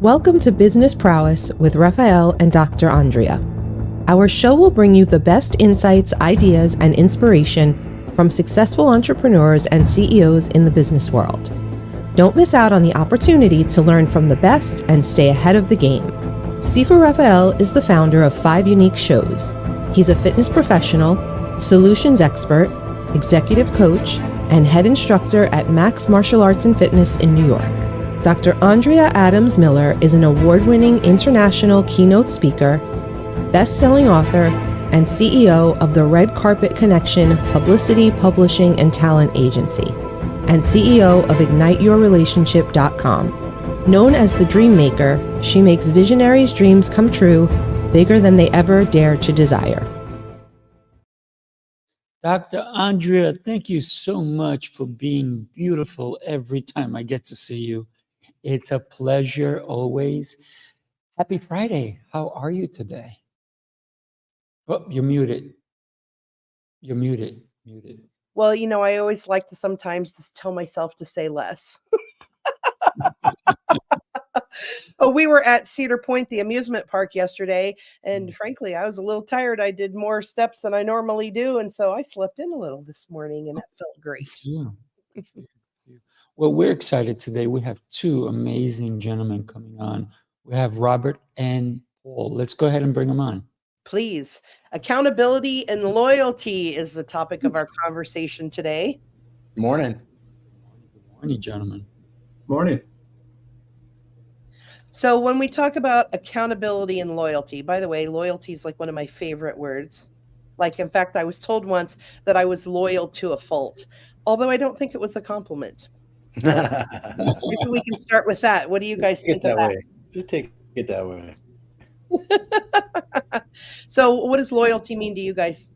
Welcome to Business Prowess with Rafael and Dr. Andrea. Our show will bring you the best insights, ideas, and inspiration from successful entrepreneurs and CEOs in the business world. Don't miss out on the opportunity to learn from the best and stay ahead of the game. Sifu Rafael is the founder of 5 Unique Shows. He's a fitness professional, solutions expert, executive coach, and head instructor at Max Martial Arts and Fitness in New York. Dr. Andrea Adams-Miller is an award-winning international keynote speaker, best-selling author, and CEO of the Red Carpet Connection Publicity, Publishing, and Talent Agency, and CEO of IgniteYourRelationship.com. Known as the Dream Maker, she makes visionaries' dreams come true, bigger than they ever dared to desire. Dr. Andrea, thank you so much for being beautiful every time I get to see you. It's a pleasure always. Happy Friday. How are you today? Oh, you're muted. You're muted. Muted. Well, you know, I always like to sometimes just tell myself to say less. Oh, we were at Cedar Point, the amusement park yesterday, and frankly, I was a little tired. I did more steps than I normally do, and so I slept in a little this morning, and it felt great. Yeah. Well, we're excited today. We have 2 amazing gentlemen coming on. We have Robert and Paul. Let's go ahead and bring them on. Please. Accountability and loyalty is the topic of our conversation today. Morning. Good morning, gentlemen. Morning. So when we talk about accountability and loyalty, by the way, loyalty is like one of my favorite words. Like, in fact, I was told once that I was loyal to a fault, although I don't think it was a compliment. Maybe we can start with that. What do you guys think of that? Just take it that way. So what does loyalty mean to you guys?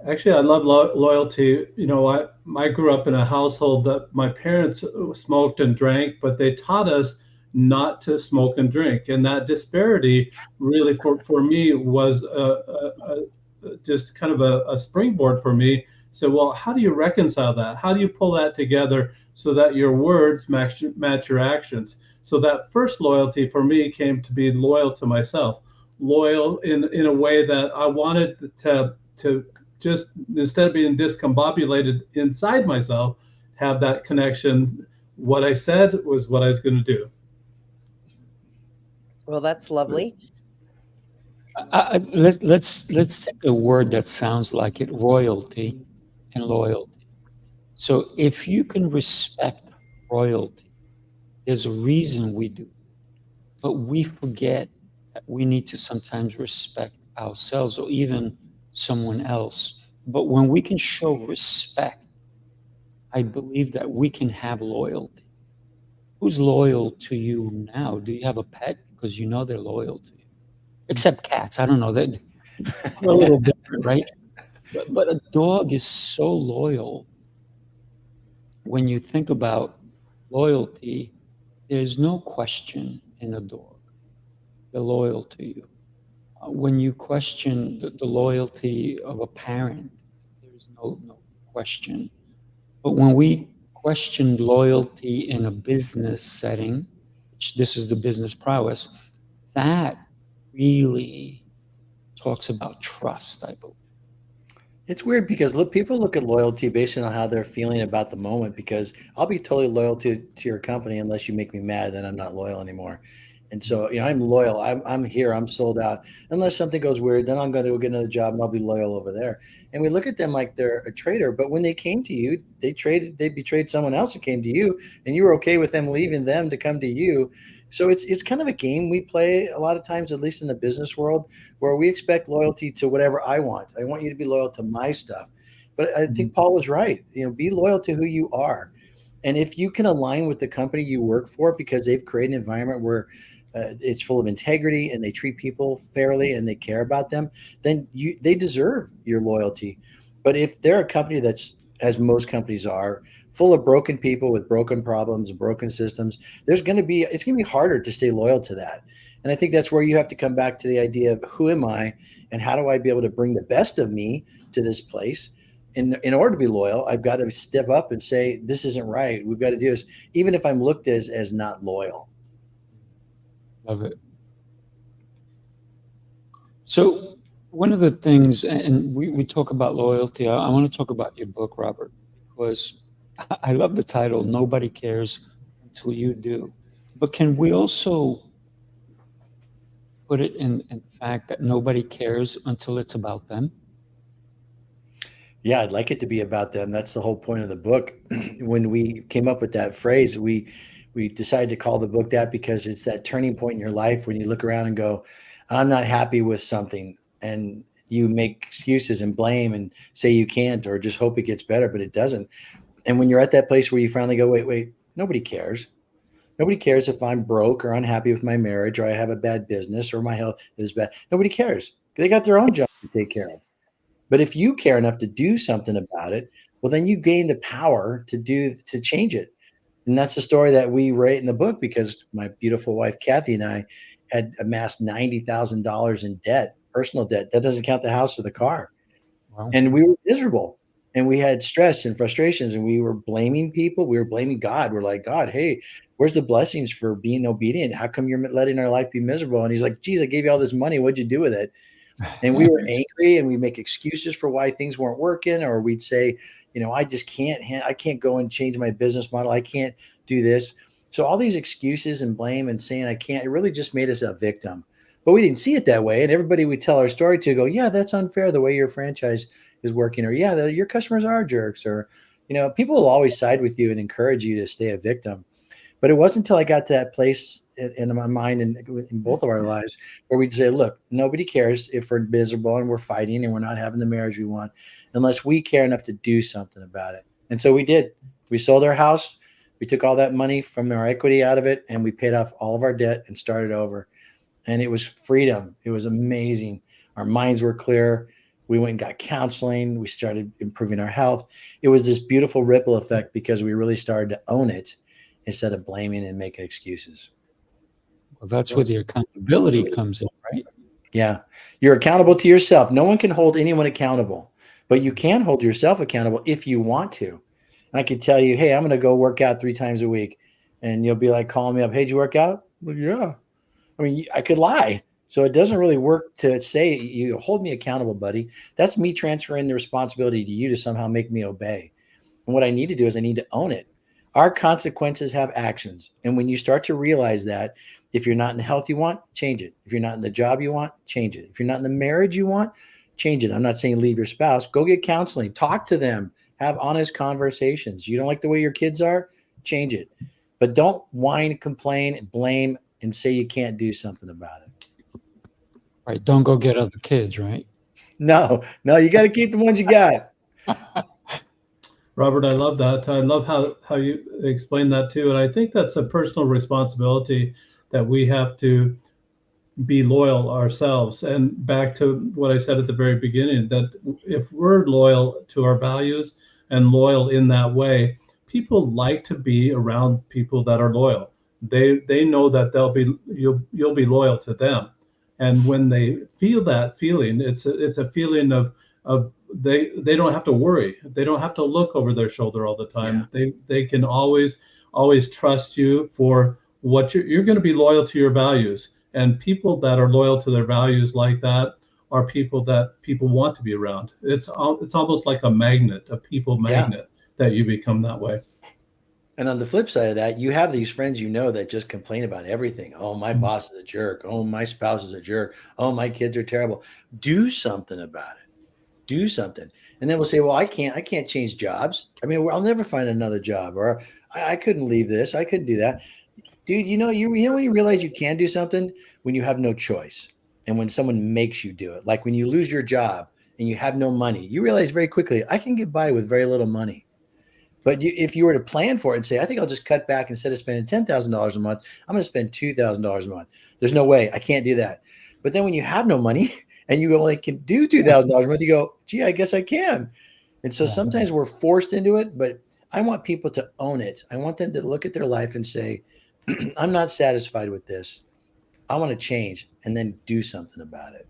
Actually, I love loyalty. You know, I grew up in a household that my parents smoked and drank, but they taught us not to smoke and drink. And that disparity really for me was just kind of a springboard for me. So, well, how do you reconcile that? How do you pull that together so that your words match your actions? So that first loyalty for me came to be loyal to myself, loyal in a way that I wanted to just, instead of being discombobulated inside myself, have that connection. What I said was what I was going to do. Well, that's lovely. Let's take a word that sounds like it: royalty and loyalty. So if you can respect royalty, there's a reason we do, but we forget that we need to sometimes respect ourselves or even someone else. But when we can show respect, I believe that we can have loyalty. Who's loyal to you now? Do you have a pet? Because you know they're loyal to you. Except cats. I don't know. They're a little different, right? But a dog is so loyal. When you think about loyalty, there's no question in a dog. They're loyal to you. When you question the loyalty of a parent, there's no question. But when we question loyalty in a business setting, which this is the business prowess, that really talks about trust, I believe. It's weird because people look at loyalty based on how they're feeling about the moment, because I'll be totally loyal to your company unless you make me mad, then I'm not loyal anymore. And so, you know, I'm loyal. I'm here. I'm sold out. Unless something goes weird, then I'm going to go get another job and I'll be loyal over there. And we look at them like they're a traitor. But when they came to you, they betrayed someone else who came to you, and you were okay with them leaving them to come to you. So it's kind of a game we play a lot of times, at least in the business world, where we expect loyalty to whatever I want. I want you to be loyal to my stuff. But I think Paul was right. You know, be loyal to who you are. And if you can align with the company you work for because they've created an environment where it's full of integrity and they treat people fairly and they care about them, then they deserve your loyalty. But if they're a company that's, as most companies are, full of broken people with broken problems and broken systems, it's going to be harder to stay loyal to that. And I think that's where you have to come back to the idea of who am I and how do I be able to bring the best of me to this place in order to be loyal, I've got to step up and say, this isn't right. We've got to do this, even if I'm looked as not loyal. Love it. So one of the things, and we talk about loyalty, I want to talk about your book, Robert, because I love the title, Nobody Cares Until You Do. But can we also put it in the fact that nobody cares until it's about them? Yeah, I'd like it to be about them. That's the whole point of the book. When we came up with that phrase, we decided to call the book that because it's that turning point in your life when you look around and go, I'm not happy with something, and you make excuses and blame and say you can't or just hope it gets better, but it doesn't. And when you're at that place where you finally go, wait, nobody cares. Nobody cares if I'm broke or unhappy with my marriage or I have a bad business or my health is bad. Nobody cares. They got their own job to take care of. But if you care enough to do something about it, well, then you gain the power to change it. And that's the story that we write in the book, because my beautiful wife, Kathy, and I had amassed $90,000 in debt, personal debt. That doesn't count the house or the car. Wow. And we were miserable and we had stress and frustrations and we were blaming people. We were blaming God. We're like, God, hey, where's the blessings for being obedient? How come you're letting our life be miserable? And he's like, geez, I gave you all this money. What'd you do with it? And we were angry and we make excuses for why things weren't working, or we'd say, I just I can't go and change my business model. I can't do this. So all these excuses and blame and saying I can't, it really just made us a victim. But we didn't see it that way. And everybody we tell our story to go, yeah, that's unfair the way your franchise is working, or yeah, your customers are jerks, or, people will always side with you and encourage you to stay a victim. But it wasn't until I got to that place in my mind and in both of our lives where we'd say, look, nobody cares if we're miserable and we're fighting and we're not having the marriage we want unless we care enough to do something about it. And so we did. We sold our house. We took all that money from our equity out of it and we paid off all of our debt and started over. And it was freedom. It was amazing. Our minds were clear. We went and got counseling. We started improving our health. It was this beautiful ripple effect because we really started to own it instead of blaming and making excuses. Well, that's where the accountability comes in, right? Yeah. You're accountable to yourself. No one can hold anyone accountable, but you can hold yourself accountable if you want to. I could tell you, hey, I'm going to go work out 3 times a week. And you'll be like calling me up. Hey, did you work out? Well, yeah. I mean, I could lie. So it doesn't really work to say you hold me accountable, buddy. That's me transferring the responsibility to you to somehow make me obey. And what I need to do is I need to own it. Our consequences have actions. And when you start to realize that, if you're not in the health you want, change it. If you're not in the job you want, change it. If you're not in the marriage you want, change it. I'm not saying leave your spouse. Go get counseling. Talk to them. Have honest conversations. You don't like the way your kids are? Change it. But don't whine, complain, blame, and say you can't do something about it. Right. Don't go get other kids, right? No, you got to keep the ones you got. Robert, I love that. I love how you explain that too. And I think that's a personal responsibility that we have to be loyal ourselves. And back to what I said at the very beginning, that if we're loyal to our values and loyal in that way, people like to be around people that are loyal. They know that you'll be loyal to them. And when they feel that feeling, it's a feeling of they don't have to worry. They don't have to look over their shoulder all the time. Yeah. They can always trust you for what you're going to be loyal to your values. And people that are loyal to their values like that are people that people want to be around. It's almost like a magnet, a people magnet, that you become that way. And on the flip side of that, you have these friends that just complain about everything. Oh, my boss is a jerk. Oh, my spouse is a jerk. Oh, my kids are terrible. Do something about it. Do something. And then we'll say, well, I can't change jobs. I mean, I'll never find another job, or I couldn't leave this. I couldn't do that. Dude, you know when you realize you can do something? When you have no choice and when someone makes you do it. Like when you lose your job and you have no money, you realize very quickly, I can get by with very little money. But if you were to plan for it and say, I think I'll just cut back, instead of spending $10,000 a month, I'm going to spend $2,000 a month. There's no way I can't do that. But then when you have no money and you only can do $2,000 a month, you go, gee, I guess I can. And so sometimes we're forced into it, but I want people to own it. I want them to look at their life and say, I'm not satisfied with this. I want to change, and then do something about it.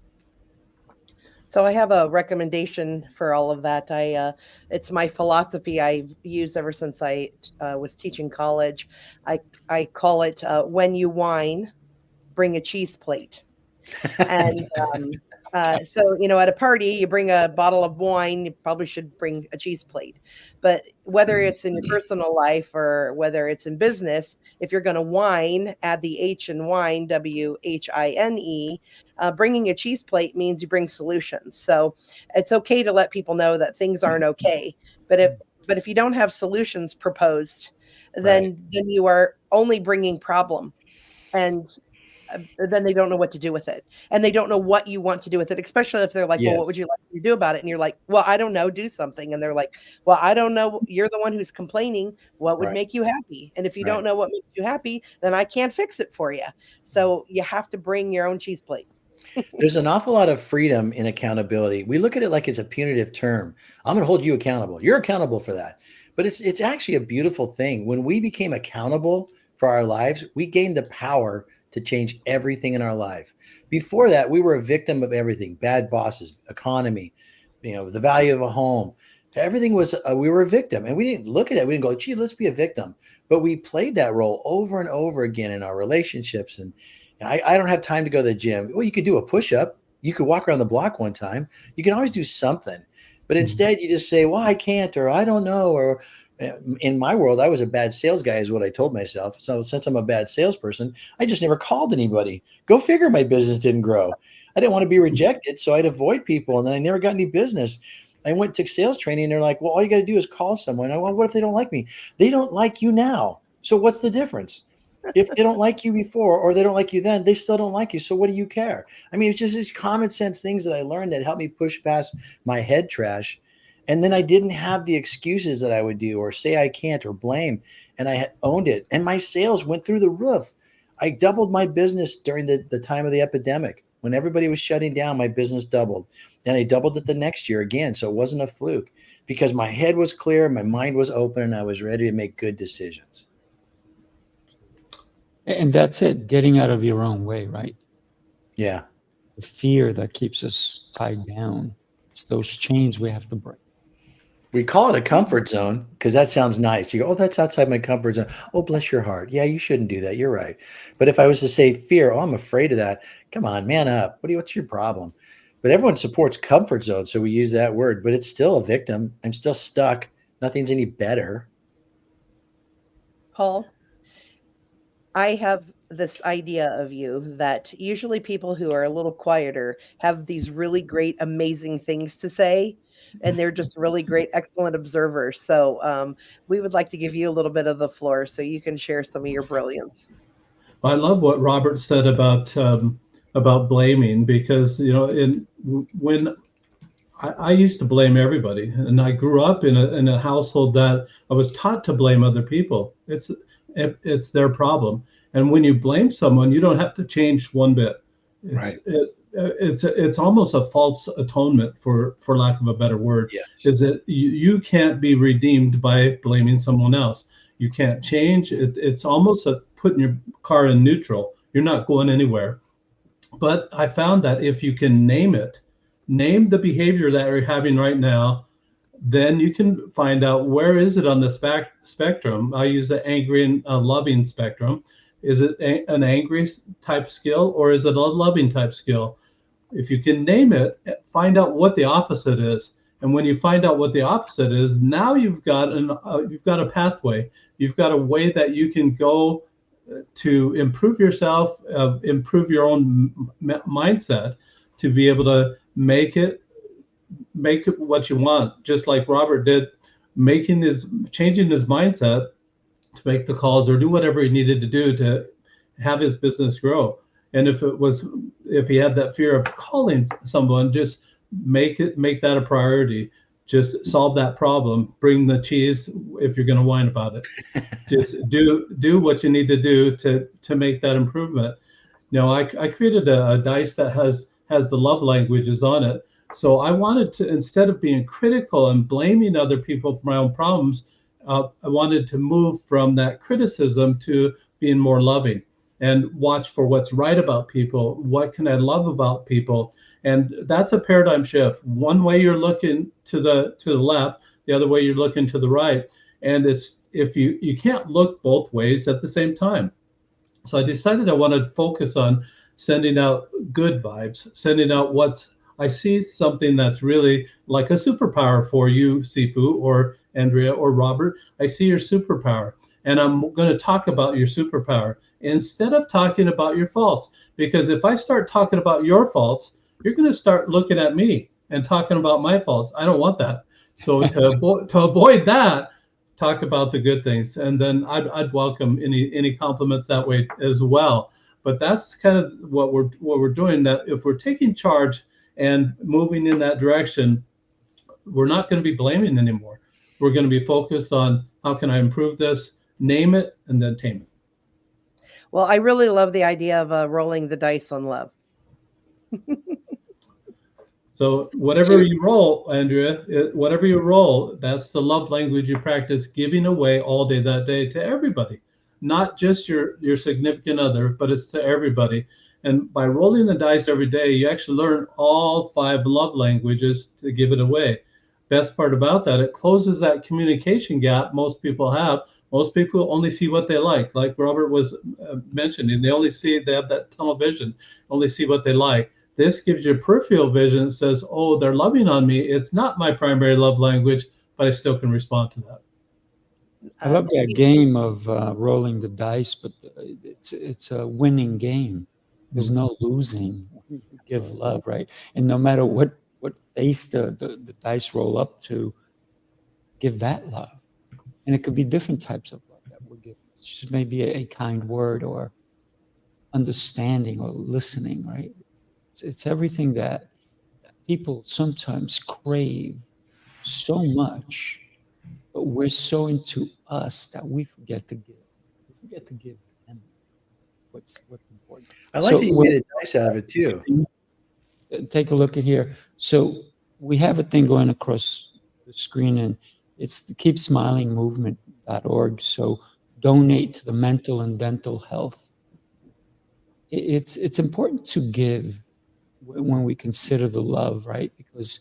So I have a recommendation for all of that. It's my philosophy I've used ever since I was teaching college. I call it when you whine, bring a cheese plate. And so, at a party, you bring a bottle of wine, you probably should bring a cheese plate. But whether it's in your personal life or whether it's in business, if you're going to whine, add the H in wine, WHINE. Bringing a cheese plate means you bring solutions. So it's okay to let people know that things aren't okay. But if you don't have solutions proposed, then you are only bringing problem. And then they don't know what to do with it, and they don't know what you want to do with it, especially if they're like, well, what would you like me to do about it? And you're like, well, I don't know, do something. And they're like, well, I don't know, you're the one who's complaining, what would make you happy? And if you don't know what makes you happy, then I can't fix it for you. So you have to bring your own cheese plate. There's an awful lot of freedom in accountability. We look at it like it's a punitive term. I'm going to hold you accountable. You're accountable for that. But it's actually a beautiful thing. When we became accountable for our lives, we gained the power to change everything in our life. Before that, we were a victim of everything: bad bosses, economy, the value of a home. Everything was, we were a victim, and we didn't look at it. We didn't go, gee, let's be a victim. But we played that role over and over again in our relationships. And I don't have time to go to the gym. Well, you could do a push-up. You could walk around the block one time. You can always do something. But instead, you just say, well, I can't, or I don't know, or in my world, I was a bad sales guy is what I told myself. So since I'm a bad salesperson, I just never called anybody. Go figure, my business didn't grow. I didn't want to be rejected, so I'd avoid people, and then I never got any business. I went to sales training, and they're like, well, all you got to do is call someone. Well, what if they don't like me? They don't like you now. So what's the difference? If they don't like you before or they don't like you then, they still don't like you. So what do you care? I mean, it's just these common sense things that I learned that helped me push past my head trash. And then I didn't have the excuses that I would do or say I can't or blame. And I had owned it. And my sales went through the roof. I doubled my business during the time of the epidemic. When everybody was shutting down, my business doubled. And I doubled it the next year again. So it wasn't a fluke because my head was clear, my mind was open, and I was ready to make good decisions. And that's it, getting out of your own way, right? Yeah. The fear that keeps us tied down. It's those chains we have to break. We call it a comfort zone because that sounds nice. You go, oh, that's outside my comfort zone. Oh, bless your heart. Yeah, you shouldn't do that. You're right. But if I was to say fear, oh, I'm afraid of that. Come on, man up. What's your problem? But everyone supports comfort zone, so we use that word. But it's still a victim. I'm still stuck. Nothing's any better. Paul, I have this idea of you that usually people who are a little quieter have these really great, amazing things to say, and they're just really great, excellent observers. So we would like to give you a little bit of the floor so you can share some of your brilliance. I love what Robert said about blaming, because when I used to blame everybody, and I grew up in a household that I was taught to blame other people. It's their problem. And when you blame someone, you don't have to change one bit. It's almost a false atonement, for lack of a better word. Yes. Is that you can't be redeemed by blaming someone else. You can't change. It's almost putting your car in neutral. You're not going anywhere. But I found that if you can name the behavior that you're having right now, then you can find out where is it on the spectrum. I use the angry and loving spectrum. Is it an angry type skill, or is it a loving type skill? If you can name it, find out what the opposite is. And when you find out what the opposite is, now you've got a pathway. You've got a way that you can go to improve yourself, improve your own mindset, to be able to make it what you want, just like Robert did, changing his mindset to make the calls or do whatever he needed to do to have his business grow. And if he had that fear of calling someone, just make that a priority. Just solve that problem. Bring the cheese if you're going to whine about it. Just do what you need to do to make that improvement. I created a dice that has the love languages on it. So I wanted to, instead of being critical and blaming other people for my own problems, I wanted to move from that criticism to being more loving and watch for what's right about people. What can I love about people? And that's a paradigm shift. One way you're looking to the left, the other way you're looking to the right. And it's if you can't look both ways at the same time. So I decided I wanted to focus on sending out good vibes, sending out what I see, something that's really like a superpower for you, Sifu, or Andrea, or Robert. I see your superpower, and I'm going to talk about your superpower instead of talking about your faults. Because if I start talking about your faults, you're going to start looking at me and talking about my faults. I don't want that. So to avoid that, talk about the good things, and then I'd welcome any compliments that way as well. But that's kind of what we're doing. That if we're taking charge and moving in that direction, we're not going to be blaming anymore. We're going to be focused on how can I improve this, name it, and then tame it. Well, I really love the idea of rolling the dice on love. So whatever you roll, Andrea, whatever you roll, that's the love language you practice giving away all day that day to everybody, not just your significant other, but it's to everybody. And by rolling the dice every day, you actually learn all 5 love languages to give it away. Best part about that, it closes that communication gap most people have. Most people only see what they like Robert was mentioning. They have that tunnel vision, only see what they like. This gives you peripheral vision. It says, oh, they're loving on me. It's not my primary love language, but I still can respond to that. I love that game of rolling the dice, but it's a winning game. There's no losing when you give love, right? And no matter what face the dice roll up to, give that love. And it could be different types of love that we're giving. It's just maybe a kind word or understanding or listening, right? It's everything that people sometimes crave so much, but we're so into us that we forget to give. We forget to give them what's important. I like that you made a dice out of it too. Take a look at here. So we have a thing going across the screen, and it's the keepsmilingmovement.org. So donate to the mental and dental health. It's important to give when we consider the love, right? Because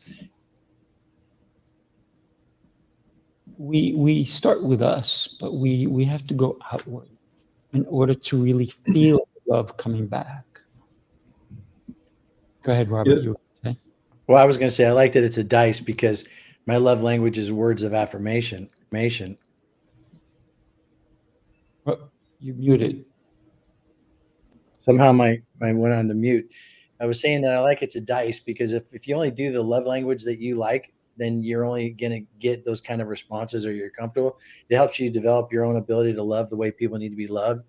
we start with us, but we have to go outward in order to really feel love coming back. Go ahead, Robert. Yeah. You were going to say? Well, I was going to say I like that it's a dice because my love language is words of affirmation. Oh, you muted. Somehow my went on to mute. I was saying that I like it's a dice because if you only do the love language that you like, then you're only going to get those kind of responses or you're comfortable. It helps you develop your own ability to love the way people need to be loved.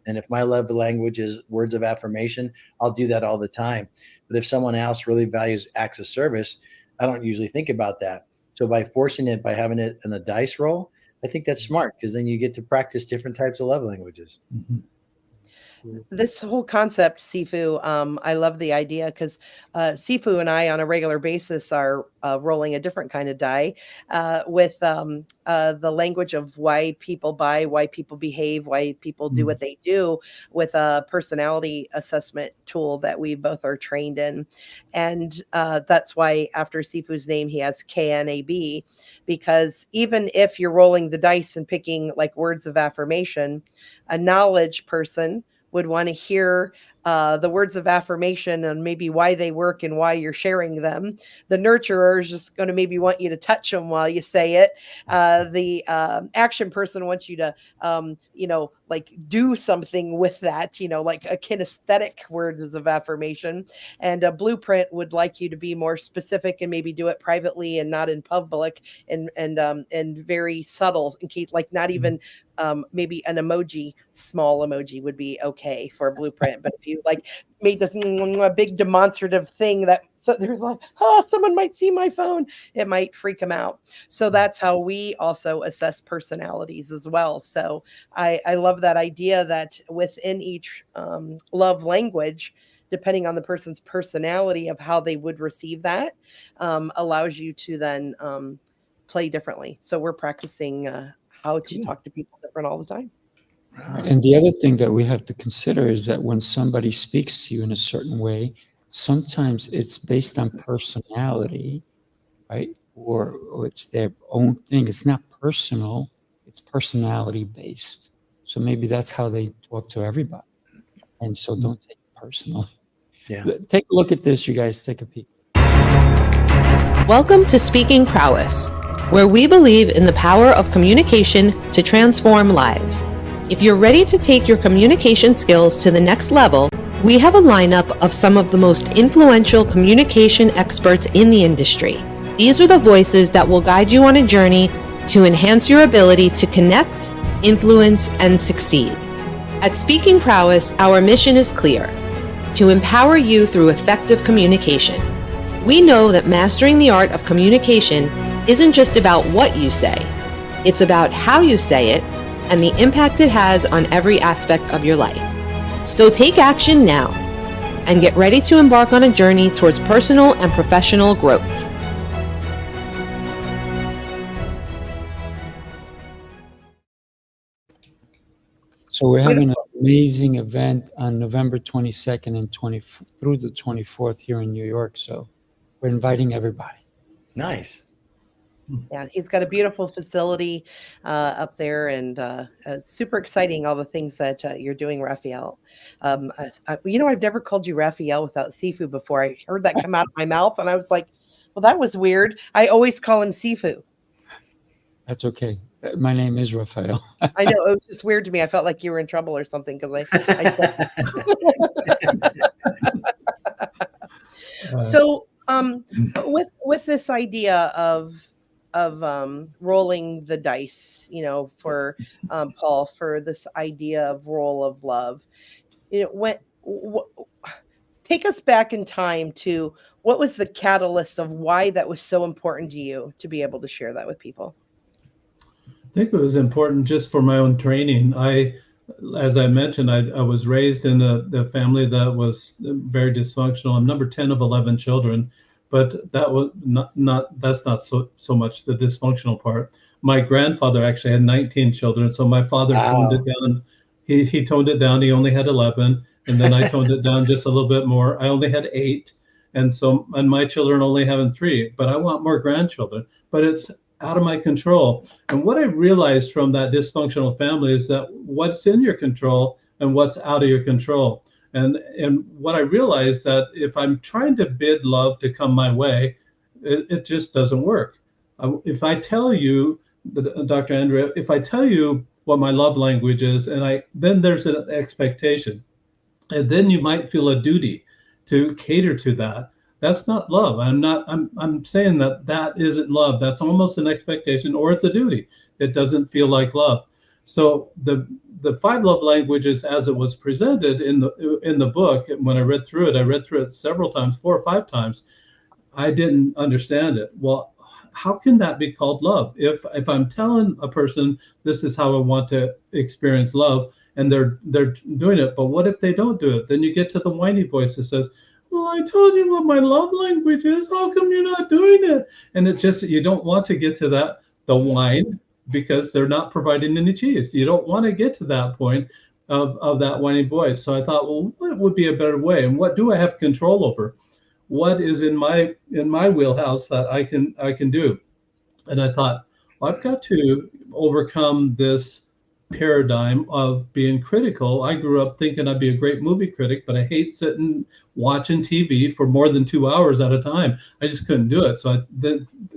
And if my love language is words of affirmation, I'll do that all the time. But if someone else really values acts of service, I don't usually think about that. So by forcing it, by having it in a dice roll, I think that's smart because then you get to practice different types of love languages. Mm-hmm. This whole concept, Sifu, I love the idea because Sifu and I on a regular basis are rolling a different kind of die with the language of why people buy, why people behave, why people do what they do with a personality assessment tool that we both are trained in. And that's why after Sifu's name, he has KNAB, because even if you're rolling the dice and picking like words of affirmation, a knowledge person would want to hear the words of affirmation and maybe why they work and why you're sharing them. The nurturer is just going to maybe want you to touch them while you say it. The action person wants you to, like do something with that, like a kinesthetic words of affirmation. And a blueprint would like you to be more specific and maybe do it privately and not in public and very subtle in case, like not even maybe an emoji, small emoji would be okay for a blueprint. But if you like made this big demonstrative thing that so they're like, oh, someone might see my phone, it might freak them out. So that's how we also assess personalities as well. So I love that idea that within each love language, depending on the person's personality of how they would receive that, allows you to then play differently. So we're practicing how to talk to people different all the time. And the other thing that we have to consider is that when somebody speaks to you in a certain way, sometimes it's based on personality, right? Or it's their own thing. It's not personal, it's personality based. So maybe that's how they talk to everybody. And so don't take it personally. Yeah. Take a look at this, you guys. Take a peek. Welcome to Speaking Prowess, where we believe in the power of communication to transform lives. If you're ready to take your communication skills to the next level, we have a lineup of some of the most influential communication experts in the industry. These are the voices that will guide you on a journey to enhance your ability to connect, influence, and succeed. At Speaking Prowess, our mission is clear: to empower you through effective communication. We know that mastering the art of communication isn't just about what you say. It's about how you say it and the impact it has on every aspect of your life. So take action now and get ready to embark on a journey towards personal and professional growth. So we're having an amazing event on November 22nd and through the 24th here in New York. So we're inviting everybody. Nice. Yeah, he's got a beautiful facility up there, and it's super exciting, all the things that you're doing, Rafael. I've never called you Rafael without Sifu before. I heard that come out of my mouth, and I was like, well, that was weird. I always call him Sifu. That's okay. My name is Rafael. I know, it was just weird to me. I felt like you were in trouble or something because I said. So with this idea of rolling the dice, for Paul, for this idea of roll of love, take us back in time to what was the catalyst of why that was so important to you to be able to share that with people? I think it was important just for my own training. As I mentioned, I was raised in a family that was very dysfunctional. I'm number 10 of 11 children, but that was that's not so much the dysfunctional part. My grandfather actually had 19 children, so my father toned it down. He toned it down. He only had 11, and then I toned it down just a little bit more. I only had 8, and my children only having 3. But I want more grandchildren. But it's out of my control. And what I realized from that dysfunctional family is that what's in your control and what's out of your control. And what I realized that if I'm trying to bid love to come my way, it just doesn't work. If I tell you, Dr. Andrea, if I tell you what my love language is, and then there's an expectation, and then you might feel a duty to cater to that. That's not love. I'm saying that isn't love. That's almost an expectation, or it's a duty. It doesn't feel like love. So the 5 love languages, as it was presented in the book, when I read through it several times, 4 or 5 times. I didn't understand it. Well, how can that be called love? If I'm telling a person this is how I want to experience love, and they're doing it, but what if they don't do it? Then you get to the whiny voice that says, well, I told you what my love language is. How come you're not doing it? And it's just, you don't want to get to the whine, because they're not providing any cheese. You don't want to get to that point of that whiny voice. So I thought, well, what would be a better way? And what do I have control over? What is in my wheelhouse that I can do? And I thought, well, I've got to overcome this paradigm of being critical. I grew up thinking I'd be a great movie critic, but I hate sitting watching TV for more than 2 hours at a time. I just couldn't do it. So I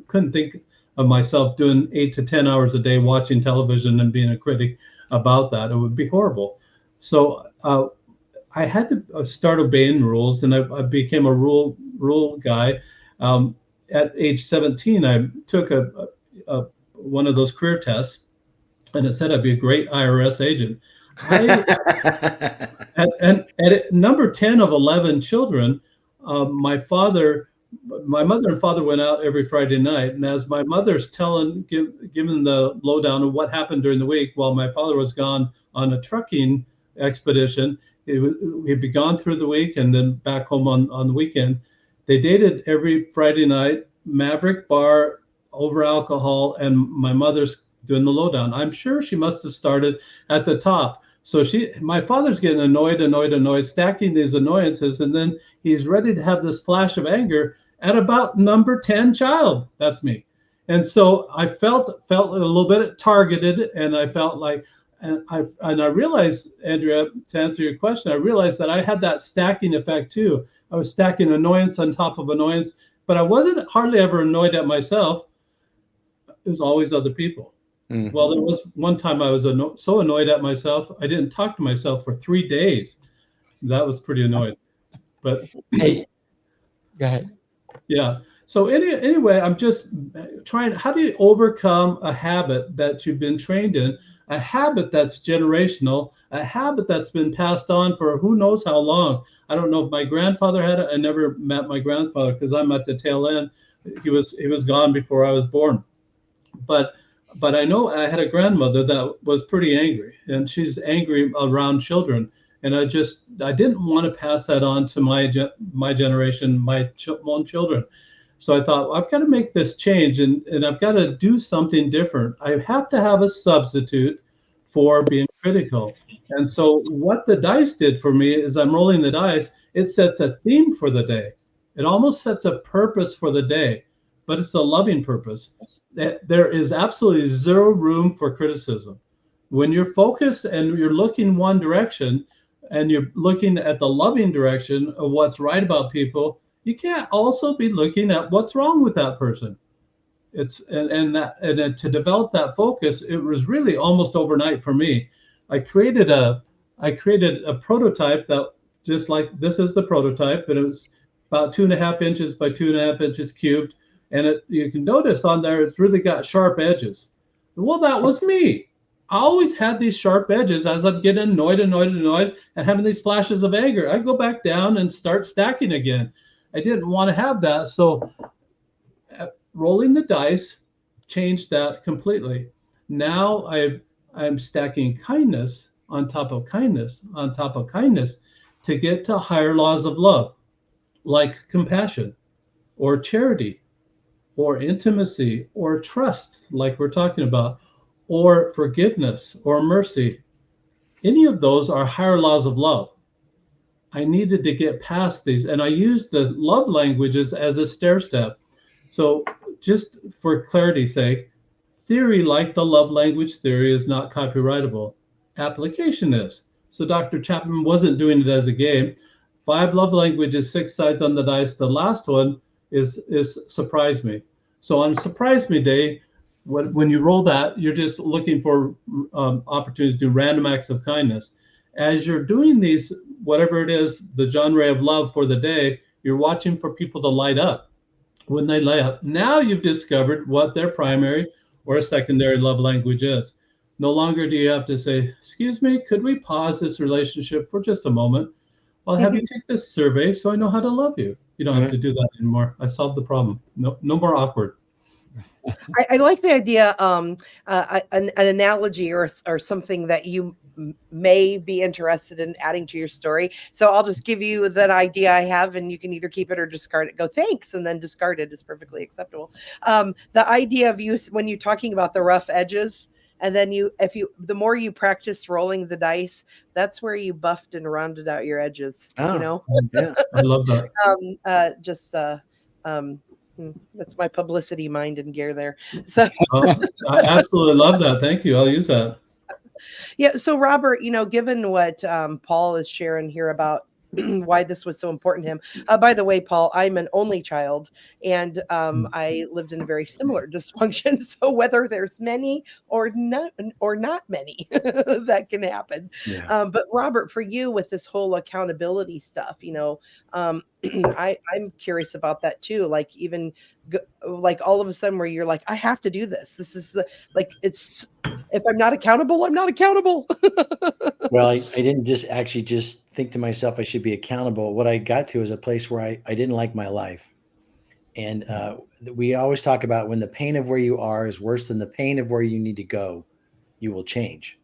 couldn't think of myself doing 8 to 10 hours a day watching television and being a critic about that. It would be horrible. So I had to start obeying rules, and I became a rule guy. At age 17, I took one of those career tests, and it said I'd be a great IRS agent. And at number 10 of 11 children, my mother and father went out every Friday night. And as my mother's giving the lowdown of what happened during the week, while my father was gone on a trucking expedition, he'd be gone through the week and then back home on the weekend. They dated every Friday night, Maverick bar, over alcohol, and my mother's doing the lowdown. I'm sure she must have started at the top, So my father's getting annoyed, stacking these annoyances, and then he's ready to have this flash of anger at about number 10 child. That's me. And so I felt a little bit targeted, and I felt like, and I realized, Andrea, to answer your question, I realized that I had that stacking effect too. I was stacking annoyance on top of annoyance, but I wasn't hardly ever annoyed at myself. It was always other people. Mm-hmm. Well, there was one time I was so annoyed at myself, I didn't talk to myself for 3 days. That was pretty annoying. But hey, go ahead. Yeah. So anyway, I'm just trying. How do you overcome a habit that you've been trained in, a habit that's generational, a habit that's been passed on for who knows how long? I don't know if my grandfather had it. I never met my grandfather because I'm at the tail end. He was gone before I was born. But I know I had a grandmother that was pretty angry, and she's angry around children. And I didn't want to pass that on to my generation, my own children. So I thought, I've got to make this change, and I've got to do something different. I have to have a substitute for being critical. And so what the dice did for me is, I'm rolling the dice, it sets a theme for the day. It almost sets a purpose for the day, but it's a loving purpose. There is absolutely zero room for criticism. When you're focused and you're looking one direction, and you're looking at the loving direction of what's right about people, you can't also be looking at what's wrong with that person. And to develop that focus, it was really almost overnight for me. I created a prototype that, just like this is the prototype, and it was about 2.5 inches by 2.5 inches cubed. And you can notice on there, it's really got sharp edges. Well, that was me. I always had these sharp edges as I'm getting annoyed, and having these flashes of anger. I go back down and start stacking again. I didn't want to have that. So rolling the dice changed that completely. Now I'm stacking kindness on top of kindness on top of kindness to get to higher laws of love, like compassion or charity or intimacy or trust, like we're talking about, or forgiveness or mercy. Any of those are higher laws of love. I needed to get past these, and I used the love languages as a stair step. So just for clarity's sake, theory, like the love language theory, is not copyrightable. Application is. So Dr. Chapman wasn't doing it as a game. 5 love languages, 6 sides on the dice. The last one is surprise me. So on surprise me day, when you roll that, you're just looking for opportunities to do random acts of kindness. As you're doing these, whatever it is, the genre of love for the day, you're watching for people to light up. When they light up, now you've discovered what their primary or secondary love language is. No longer do you have to say, excuse me, could we pause this relationship for just a moment? I'll have you take this survey so I know how to love you. You don't have to do that anymore. I solved the problem. No more awkward. I like the idea, an analogy or something that you may be interested in adding to your story. So I'll just give you that idea I have, and you can either keep it or discard it. Go, thanks, and then discard it is perfectly acceptable. The idea of you, when you're talking about the rough edges, and then the more you practice rolling the dice, that's where you buffed and rounded out your edges. Oh, you know, yeah, I love that. That's my publicity mind and gear there. So I absolutely love that. Thank you. I'll use that. Yeah. So Robert, given what Paul is sharing here about why this was so important to him. By the way, Paul, I'm an only child, and I lived in a very similar dysfunction. So whether there's many or not many, that can happen. Yeah. But Robert, for you with this whole accountability stuff, I'm curious about that too. Like even like all of a sudden where you're like, I have to do this. This is if I'm not accountable, I'm not accountable. Well, I didn't just think to myself I should be accountable. What I got to is a place where I didn't like my life. And we always talk about when the pain of where you are is worse than the pain of where you need to go, you will change.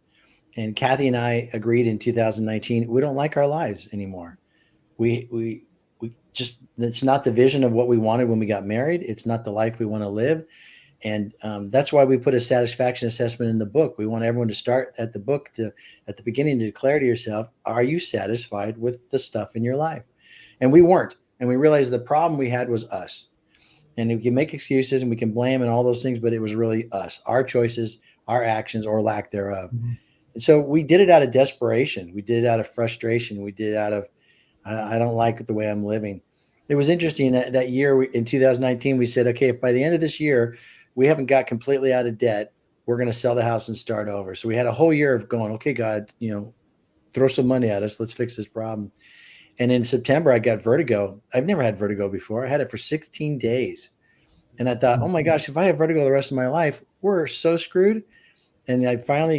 And Kathy and I agreed in 2019, we don't like our lives anymore. We just, it's not the vision of what we wanted when we got married. It's not the life we want to live. And that's why we put a satisfaction assessment in the book. We want everyone to start at the beginning to declare to yourself, are you satisfied with the stuff in your life? And we weren't. And we realized the problem we had was us. And we can make excuses and we can blame and all those things, but it was really us, our choices, our actions, or lack thereof. Mm-hmm. And so we did it out of desperation. We did it out of frustration. We did it out of, I don't like the way I'm living. It was interesting that year in 2019, we said, okay, if by the end of this year, we haven't got completely out of debt, we're going to sell the house and start over. So we had a whole year of going, okay, God, throw some money at us. Let's fix this problem. And in September, I got vertigo. I've never had vertigo before. I had it for 16 days. And I thought, oh my gosh, if I have vertigo the rest of my life, we're so screwed. And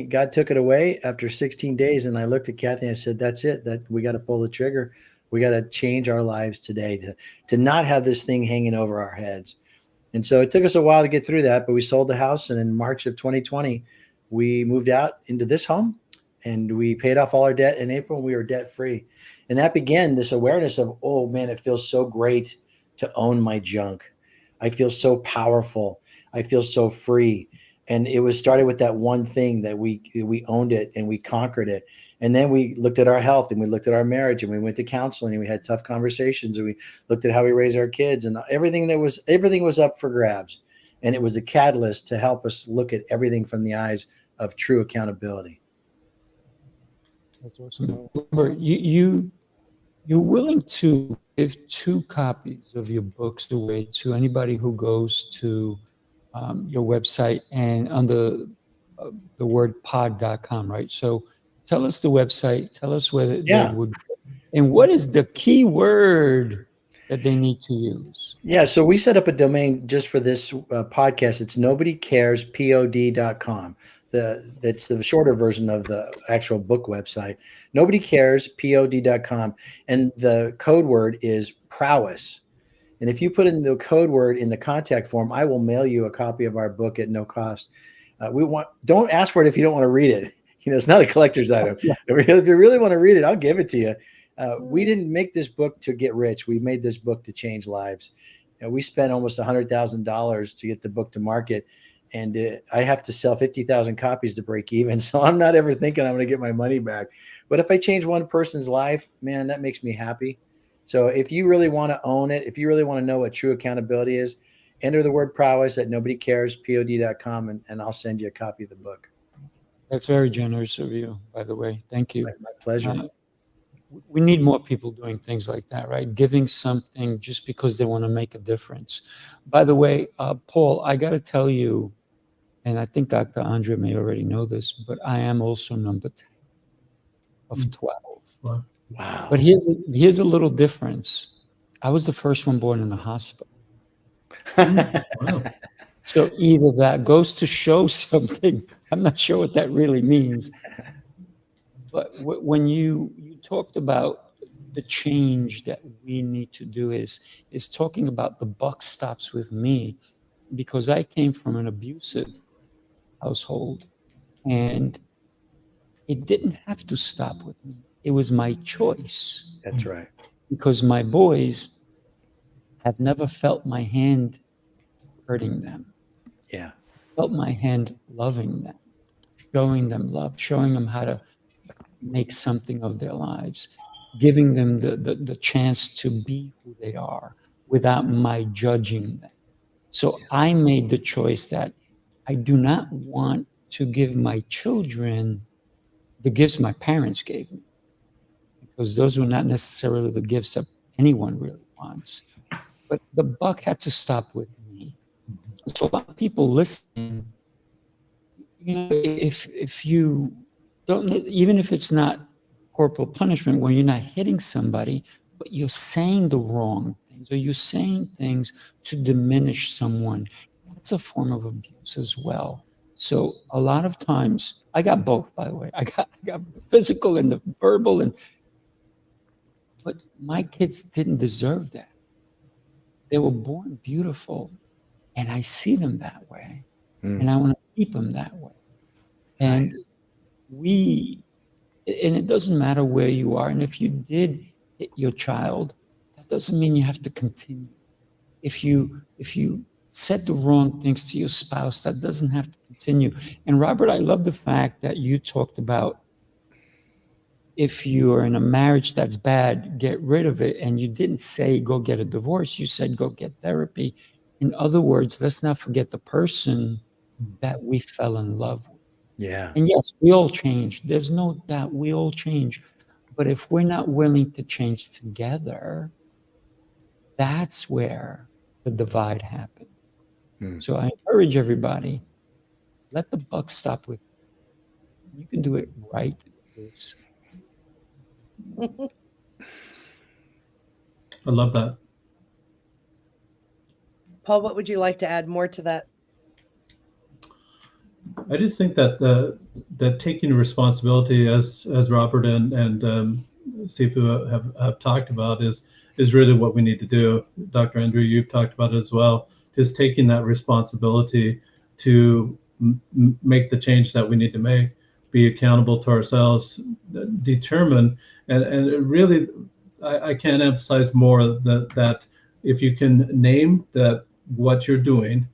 God took it away after 16 days. And I looked at Kathy and I said, that's it, that we got to pull the trigger. We got to change our lives today to not have this thing hanging over our heads. And so it took us a while to get through that, but we sold the house. And in March of 2020, we moved out into this home and we paid off all our debt in April and we were debt free. And that began this awareness of, oh man, it feels so great to own my junk. I feel so powerful. I feel so free. And it was started with that one thing that we owned it and we conquered it. And then we looked at our health and we looked at our marriage and we went to counseling and we had tough conversations and we looked at how we raise our kids and everything was up for grabs. And it was a catalyst to help us look at everything from the eyes of true accountability. That's awesome. You're willing to give 2 copies of your books away to anybody who goes to your website and under the word pod.com, right? So tell us the website, tell us where they would, and what is the key word that they need to use? Yeah, so we set up a domain just for this podcast. It's nobodycarespod.com. That's the shorter version of the actual book website. Nobodycarespod.com. And the code word is prowess. And if you put in the code word in the contact form, I will mail you a copy of our book at no cost. Don't ask for it if you don't want to read it. It's not a collector's item. Yeah. If you really want to read it, I'll give it to you. We didn't make this book to get rich. We made this book to change lives. We spent almost $100,000 to get the book to market. And I have to sell 50,000 copies to break even. So I'm not ever thinking I'm going to get my money back. But if I change one person's life, man, that makes me happy. So if you really want to own it, if you really want to know what true accountability is, enter the word prowess at nobodycarespod.com and I'll send you a copy of the book. That's very generous of you, by the way. Thank you. My pleasure. We need more people doing things like that, right? Giving something just because they want to make a difference. By the way, Paul, I got to tell you, and I think Dr. Andrea may already know this, but I am also number 10 of 12. Wow. But here's a little difference. I was the first one born in the hospital. Wow. So either that goes to show something. I'm not sure what that really means. But when you talked about the change that we need to do is talking about the buck stops with me, because I came from an abusive household and it didn't have to stop with me. It was my choice. That's right. Because my boys have never felt my hand hurting them. Yeah. Felt my hand loving them, showing them love, showing them how to make something of their lives, giving them the chance to be who they are without my judging them. So I made the choice that I do not want to give my children the gifts my parents gave me, because those were not necessarily the gifts that anyone really wants. But the buck had to stop with me. So a lot of people listening, if you don't, even if it's not corporal punishment where you're not hitting somebody, but you're saying the wrong things or you're saying things to diminish someone, that's a form of abuse as well. So a lot of times, I got both, by the way. I got the physical and the verbal, but my kids didn't deserve that. They were born beautiful, and I see them that way, and I want to keep them that way. And and it doesn't matter where you are, and if you did hit your child, that doesn't mean you have to continue. If you said the wrong things to your spouse. That doesn't have to continue. And Robert, I love the fact that you talked about if you are in a marriage that's bad, get rid of it. And you didn't say go get a divorce. You said go get therapy. In other words, let's not forget the person that we fell in love with. Yeah. And yes, we all change. There's no doubt we all change. But if we're not willing to change together, that's where the divide happens. So I encourage everybody, let the buck stop with you. You can do it right this. I love that. Paul, what would you like to add more to that? I just think that that taking responsibility, as Robert and Sifu have talked about, is really what we need to do. Dr. Andrew, you've talked about it as well. Just taking that responsibility to make the change that we need to make, be accountable to ourselves, determine, and it really, I can't emphasize more that if you can name that what you're doing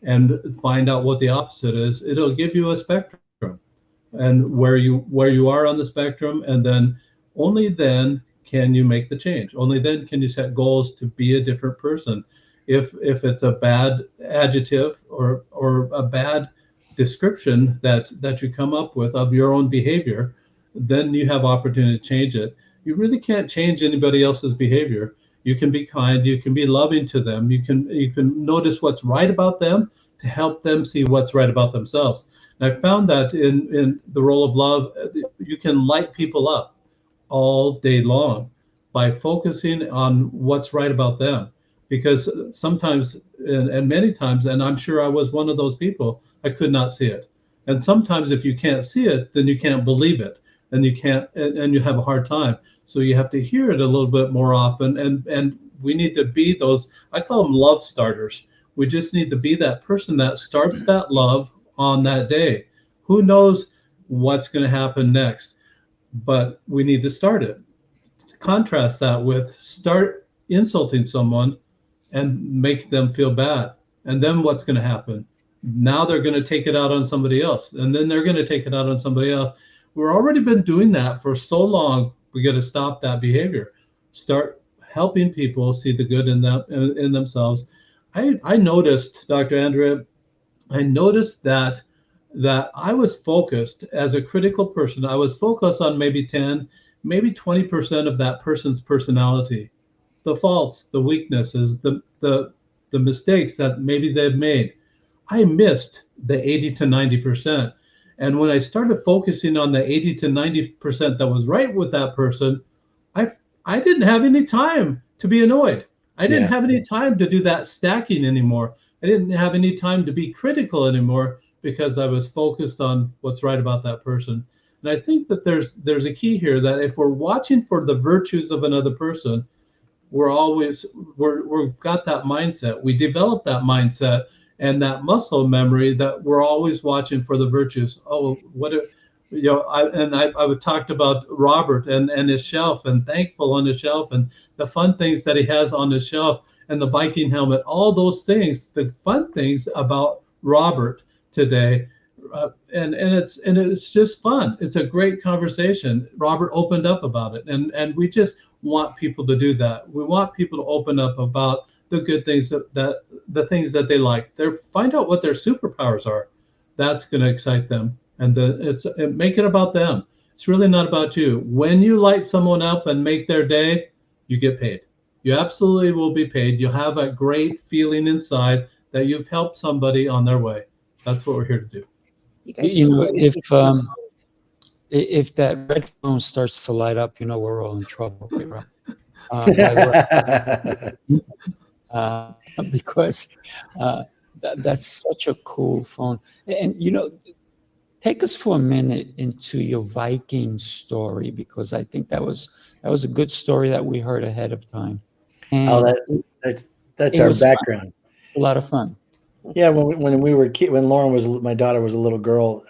and find out what the opposite is, it'll give you a spectrum and where you are on the spectrum, and then only then can you make the change. Only then can you set goals to be a different person. If it's a bad adjective or a bad description that you come up with of your own behavior, then you have opportunity to change it. You really can't change anybody else's behavior. You can be kind, you can be loving to them, you can notice what's right about them to help them see what's right about themselves. And I found that in the role of love, you can light people up all day long by focusing on what's right about them. Because sometimes, and many times, and I'm sure I was one of those people, I could not see it. And sometimes if you can't see it, then you can't believe it, and you can't, and you have a hard time. So you have to hear it a little bit more often, and we need to be those, I call them love starters. We just need to be that person that starts that love on that day. Who knows what's going to happen next, but we need to start it. Contrast that with start insulting someone and make them feel bad. And then what's going to happen? Now they're going to take it out on somebody else, and then they're going to take it out on somebody else. We've already been doing that for so long. We got to stop that behavior. Start helping people see the good in them, in themselves. I noticed, Dr. Andrea, I noticed that I was focused as a critical person. I was focused on maybe 10, maybe 20% of that person's personality, the faults, the weaknesses, the mistakes that maybe they've made. I missed the 80 to 90%. And when I started focusing on the 80 to 90% that was right with that person, I didn't have any time to be annoyed. I didn't have any time to do that stacking anymore. I didn't have any time to be critical anymore because I was focused on what's right about that person. And I think that there's a key here that if we're watching for the virtues of another person, we've got that mindset. We develop that mindset and that muscle memory that we're always watching for the virtues. Oh, I would talked about Robert and his shelf, and thankful on his shelf, and the fun things that he has on his shelf, and the Viking helmet, all those things, the fun things about Robert today. And it's just fun. It's a great conversation. Robert opened up about it, and we just want people to do that. We want people to open up about the good things that the things that they like. Find out what their superpowers are. That's going to excite them, and make it about them. It's really not about you. When you light someone up and make their day, you get paid. You absolutely will be paid. You'll have a great feeling inside that you've helped somebody on their way. That's what we're here to do. You know, if that red phone starts to light up, you know we're all in trouble. Because that's such a cool phone. And you know, take us for a minute into your Viking story, because I think that was a good story that we heard ahead of time. And that's our background. A lot of fun. Yeah, when we were when Lauren my daughter was a little girl,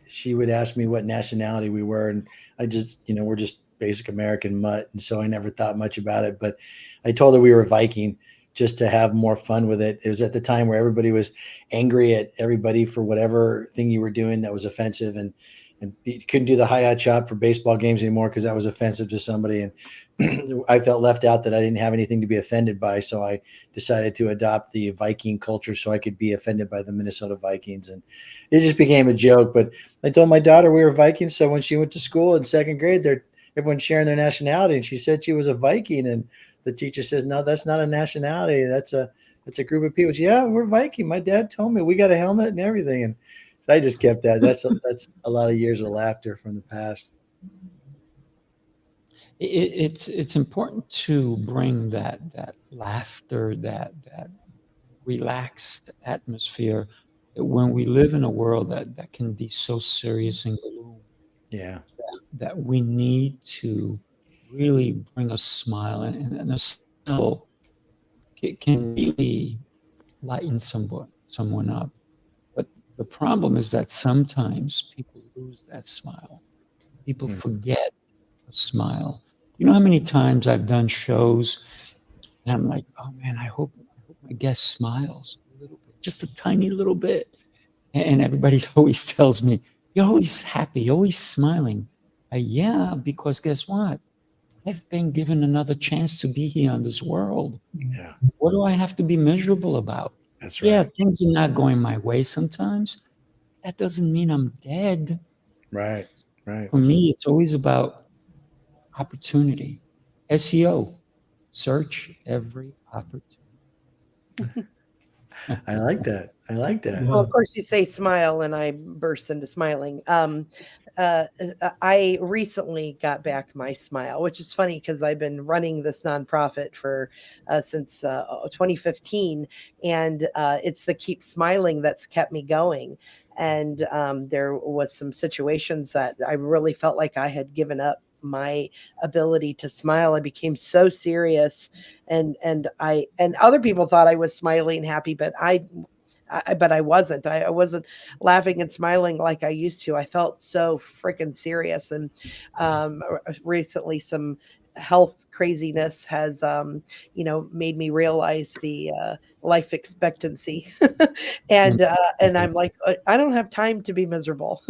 she would ask me what nationality we were, and I just, we're just basic American mutt, and so I never thought much about it. But I told her we were Viking just to have more fun with it. It was at the time where everybody was angry at everybody for whatever thing you were doing that was offensive, and you couldn't do the hi-hat chop for baseball games anymore because that was offensive to somebody. And I felt left out, that I didn't have anything to be offended by. So I decided to adopt the Viking culture so I could be offended by the Minnesota Vikings. And it just became a joke. But I told my daughter we were Vikings. So when she went to school in second grade, everyone's sharing their nationality. And she said she was a Viking. And the teacher says, no, that's not a nationality. That's a group of people. She, yeah, we're Viking. My dad told me, we got a helmet and everything. And I just kept that. That's a lot of years of laughter from the past. It's important to bring that laughter, that relaxed atmosphere, when we live in a world that can be so serious and gloom. Yeah, that we need to really bring a smile, and a smile can really lighten someone up. But the problem is that sometimes people lose that smile. People forget a smile. You know how many times I've done shows and I'm like, oh man, I hope my guest smiles a little bit, just a tiny little bit. And everybody always tells me, you're always happy, always smiling. Yeah, because guess what? I've been given another chance to be here on this world. Yeah. What do I have to be miserable about? That's right. Yeah, things are not going my way sometimes. That doesn't mean I'm dead. Right. For me, it's always about opportunity. SEO, search every opportunity. I like that. Well, of course, you say smile, and I burst into smiling. I recently got back my smile, which is funny because I've been running this nonprofit for since 2015, and it's the keep smiling that's kept me going. And there was some situations that I really felt like I had given up my ability to smile. I became so serious, and other people thought I was smiling and happy, but I wasn't. I wasn't laughing and smiling like I used to. I felt so freaking serious. And recently, some health craziness has, made me realize the life expectancy. And I'm like, I don't have time to be miserable.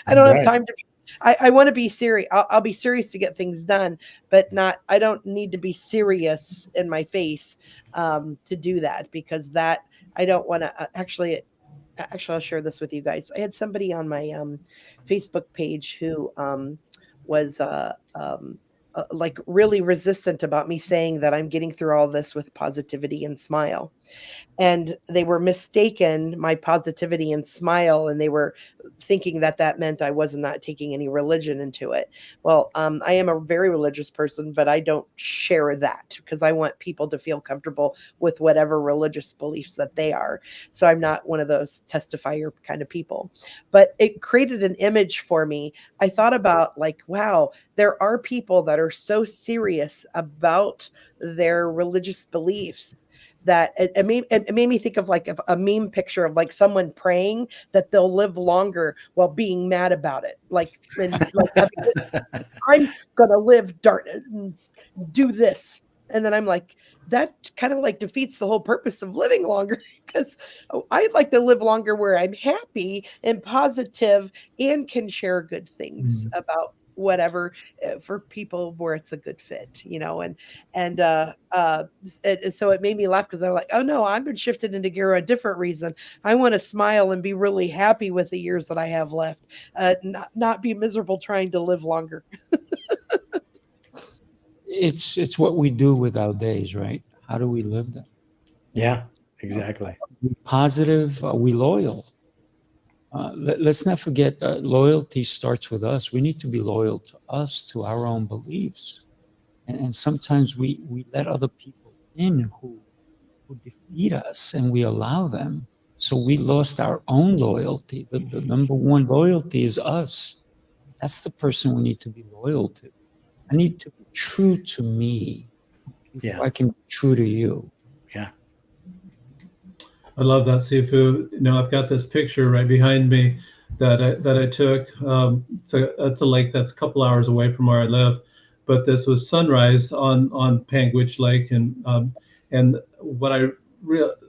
I don't have time to be. I want to be serious. I'll be serious to get things done, but I don't need to be serious in my face to do that, because I don't want to actually, I'll share this with you guys. I had somebody on my Facebook page who was like really resistant about me saying that I'm getting through all this with positivity and smile. And they were mistaken, my positivity and smile, and they were thinking that meant I was not taking any religion into it. Well, I am a very religious person, but I don't share that because I want people to feel comfortable with whatever religious beliefs that they are. So I'm not one of those testifier kind of people. But it created an image for me. I thought about, like, wow, there are people that are so serious about their religious beliefs that it made me think of like a meme picture of like someone praying that they'll live longer while being mad about it. I'm gonna live dark and do this. And then I'm like, that kind of like defeats the whole purpose of living longer, because I'd like to live longer where I'm happy and positive and can share good things about whatever for people where it's a good fit, and so it made me laugh because I'm like, oh no, I've been shifted into gear a different reason. I want to smile and be really happy with the years that I have left, not be miserable trying to live longer. It's what we do with our days, right? How do we live them? Yeah, exactly. Are we positive? Are we loyal? Let's not forget that loyalty starts with us. We need to be loyal to us, to our own beliefs. And sometimes we let other people in who defeat us, and we allow them. So we lost our own loyalty. The number one loyalty is us. That's the person we need to be loyal to. I need to be true to me before I can be true to you. Yeah. I love that, Sifu. I've got this picture right behind me that I took. So that's a lake that's a couple hours away from where I live, but this was sunrise on Panguitch Lake, and And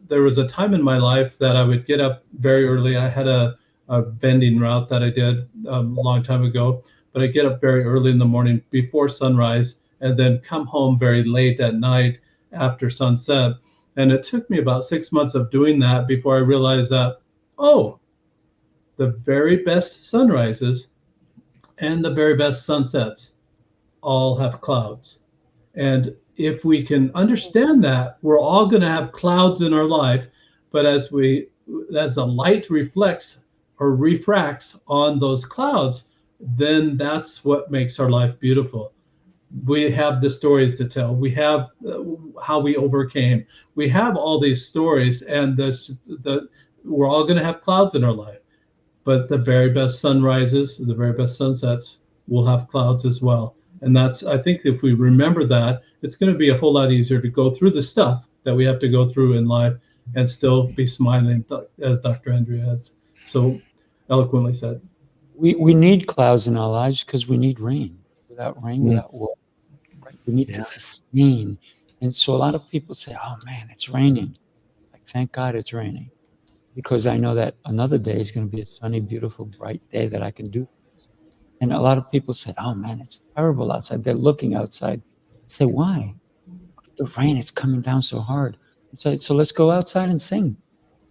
there was a time in my life that I would get up very early. I had a vending route that I did a long time ago, but I get up very early in the morning before sunrise and then come home very late at night after sunset. And it took me about 6 months of doing that before I realized that, oh, the very best sunrises and the very best sunsets all have clouds. And if we can understand that, we're all going to have clouds in our life, but as the light reflects or refracts on those clouds, then that's what makes our life beautiful. We have the stories to tell. We have how we overcame. We have all these stories, and we're all going to have clouds in our life. But the very best sunrises, the very best sunsets will have clouds as well. And I think if we remember that, it's going to be a whole lot easier to go through the stuff that we have to go through in life and still be smiling, as Dr. Andrea has so eloquently said. We need clouds in our lives because we need rain. Without rain, without water, right? We need to sustain. And so a lot of people say, oh man, it's raining. Like, thank God it's raining. Because I know that another day is going to be a sunny, beautiful, bright day that I can do things. And a lot of people said, oh man, it's terrible outside. They're looking outside. I say, why? Look at the rain, it's coming down so hard. So let's go outside and sing.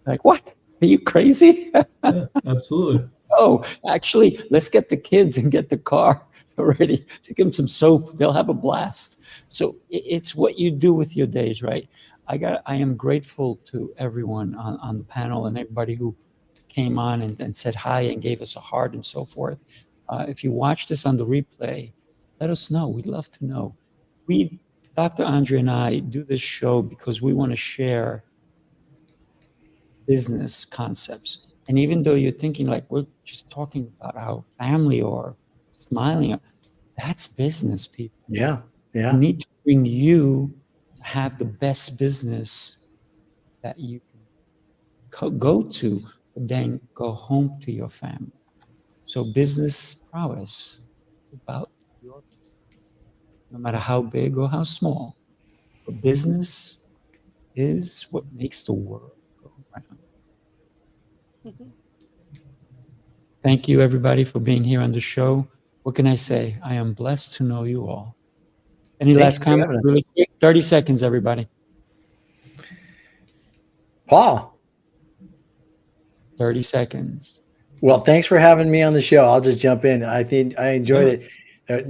Like, what? Are you crazy? Yeah, absolutely. Oh, actually, let's get the kids and get the car ready. Give them some soap. They'll have a blast. So it's what you do with your days, right? I am grateful to everyone on the panel and everybody who came on and said hi and gave us a heart and so forth. If you watch this on the replay, let us know. We'd love to know. Dr. Andrea and I do this show because we want to share business concepts. And even though you're thinking like we're just talking about our family or smiling, that's business, people. Yeah. We need to bring you to have the best business that you can go to, but then go home to your family. So business prowess is about your business, no matter how big or how small. But business is what makes the world go around. Mm-hmm. Thank you, everybody, for being here on the show. What can I say? I am blessed to know you all. Any last comments? Really quick, 30 seconds, everybody. Paul. 30 seconds. Well, thanks for having me on the show. I'll just jump in. I think I enjoyed it.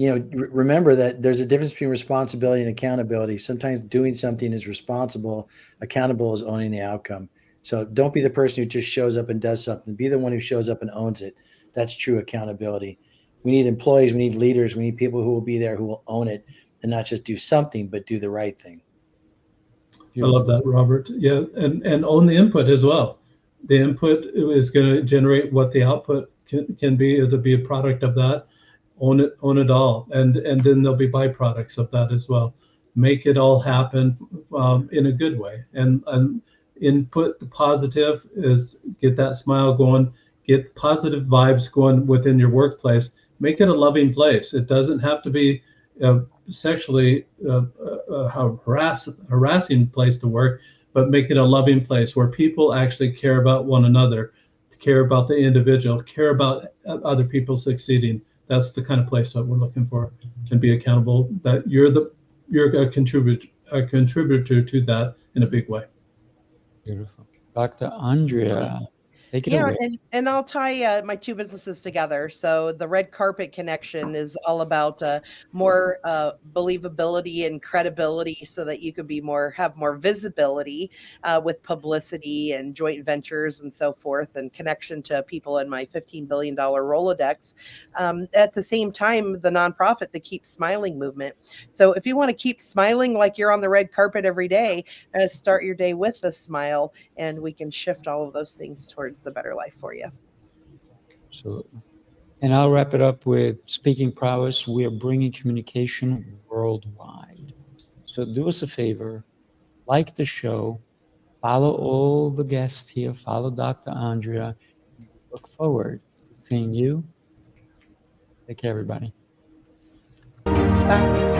Remember that there's a difference between responsibility and accountability. Sometimes doing something is responsible. Accountable is owning the outcome. So don't be the person who just shows up and does something. Be the one who shows up and owns it. That's true accountability. We need employees. We need leaders. We need people who will be there, who will own it and not just do something, but do the right thing. I love that, Robert. Yeah, and own the input as well. The input is going to generate what the output can be. It'll be a product of that. Own it all, and then there'll be byproducts of that as well. Make it all happen in a good way. And input the positive is get that smile going, get positive vibes going within your workplace. Make it a loving place. It doesn't have to be sexually harassing place to work, but make it a loving place where people actually care about one another, care about the individual, care about other people succeeding. That's the kind of place that we're looking for, and be accountable that you're a contributor to that in a big way. Beautiful. Dr. Andrea, take it away. And I'll tie my two businesses together. So the red carpet connection is all about more believability and credibility, so that you could have more visibility with publicity and joint ventures and so forth, and connection to people in my $15 billion Rolodex. At the same time, the nonprofit, the Keep Smiling movement. So if you want to keep smiling like you're on the red carpet every day, start your day with a smile, and we can shift all of those things towards a better life for you. Absolutely. And I'll wrap it up with speaking prowess. We are bringing communication worldwide. So do us a favor, like the show, follow all the guests here, follow Dr. Andrea. We look forward to seeing you. Take care, everybody. Bye.